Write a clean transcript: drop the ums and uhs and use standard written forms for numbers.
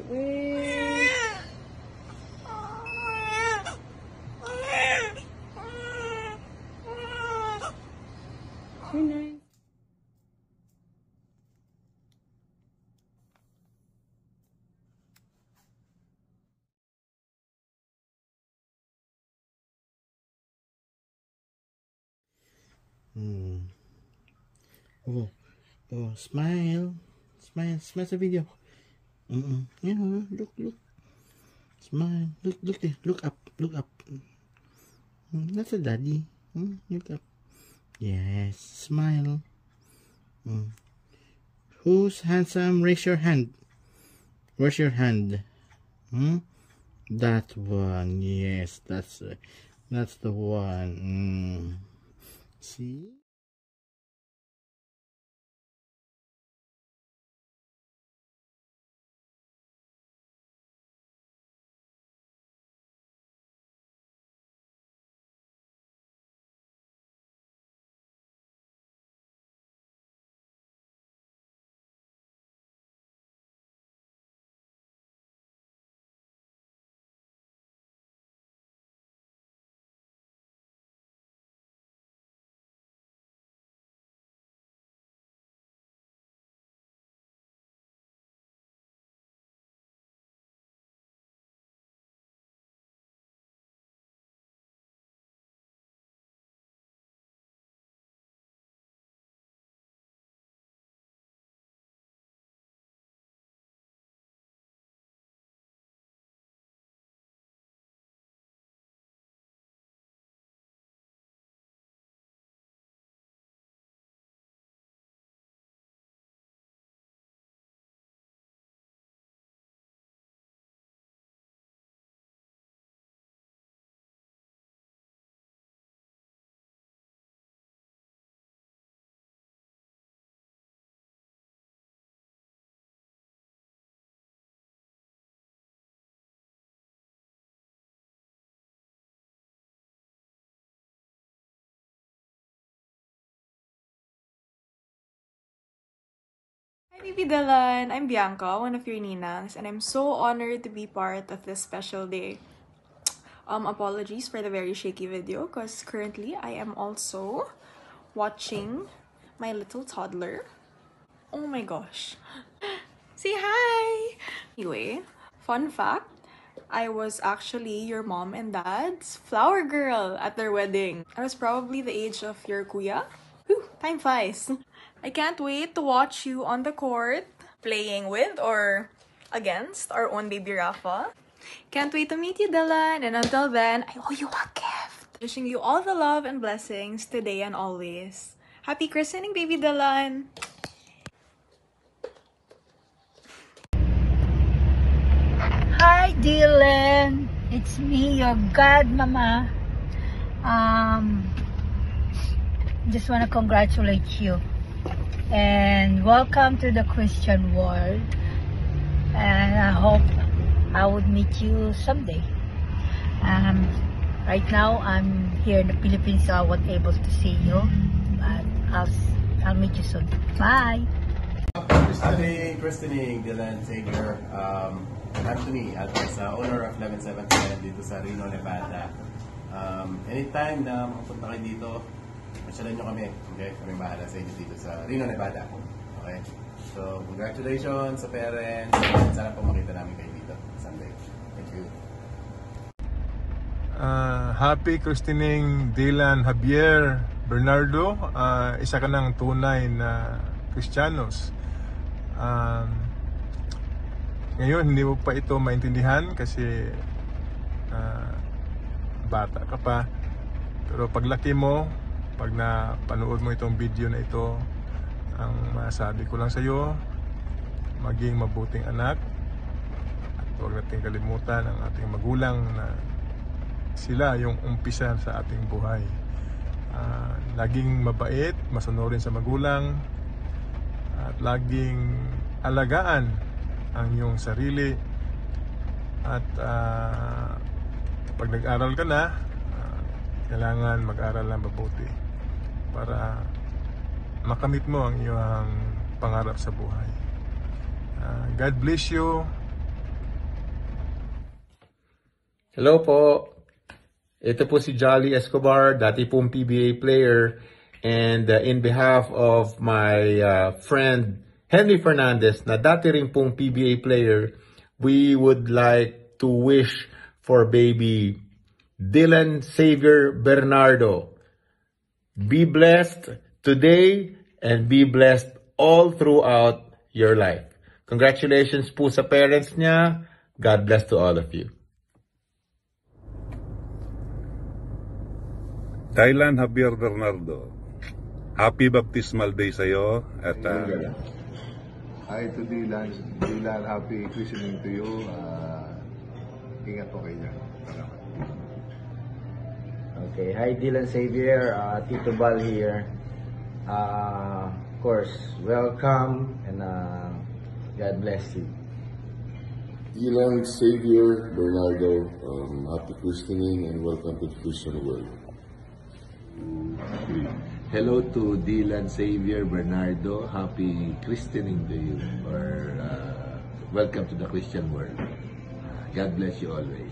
wait. Very nice. Oh, smile. Smile sa video. Yeah, look. Smile. Look there. Look up. That's a daddy. Look up. Yes, smile. Who's handsome? Raise your hand. Where's your hand? That one. Yes, that's the one. See? Hi, Baby Dylan! I'm Bianca, one of your ninangs, and I'm so honored to be part of this special day. Apologies for the very shaky video, because currently I am also watching my little toddler. Oh my gosh. Say hi! Anyway, fun fact, I was actually your mom and dad's flower girl at their wedding. I was probably the age of your kuya. Whew, time flies. I can't wait to watch you on the court, playing with or against our own baby Rafa. Can't wait to meet you, Dylan. And until then, I owe you a gift. Wishing you all the love and blessings today and always. Happy christening, baby Dylan. Hi, Dylan. It's me, your godmama. Just want to congratulate you. And welcome to the Christian world. And I hope I would meet you someday. Right now, I'm here in the Philippines, so I wasn't able to see you. But I'll meet you soon. Bye! Christening Dylan Xavier Anthony at sa owner of 1177 dito sa Reno, Nevada. Anytime na makapunta kayo dito, masyalan nyo kami. Okay? Kami bahala sa inyo dito sa Reno, Nevada. Okay? So, congratulations sa parents. Sana po makita namin kayo dito Sunday. Thank you. Happy christening Dylan Javier Bernardo. Isa ka ng tunay na Kristiyanos. Ngayon hindi mo pa ito maintindihan kasi bata ka pa, pero paglaki mo, pag napanood mo itong video na ito, ang masabi ko lang sa iyo, maging mabuting anak at huwag nating kalimutan ang ating magulang na sila yung umpisa sa ating buhay. Laging mabait, masunurin sa magulang, at laging alagaan ang iyong sarili, at pag nag-aral ka na, kailangan mag-aral na mabuti para makamit mo ang iyong pangarap sa buhay. God bless you Hello po. Ito po si Jolly Escobar, dati pong PBA player. And in behalf of my friend Henry Fernandez, na dati rin pong PBA player, we would like to wish for baby Dylan Xavier Bernardo. Be blessed today and be blessed all throughout your life. Congratulations po sa parents niya. God bless to all of you. Dylan Javier Bernardo, happy baptismal day sa'yo at Hi to Dylan. Dylan, happy christening to you. Ingat po kayo dyan. Salamat. Okay, hi Dylan Xavier, Tito Bal here. Of course, welcome and God bless you. Dylan Xavier Bernardo, happy christening and welcome to the Christian world. Hello to Dylan Xavier Bernardo. Happy christening to you, or welcome to the Christian world. God bless you always.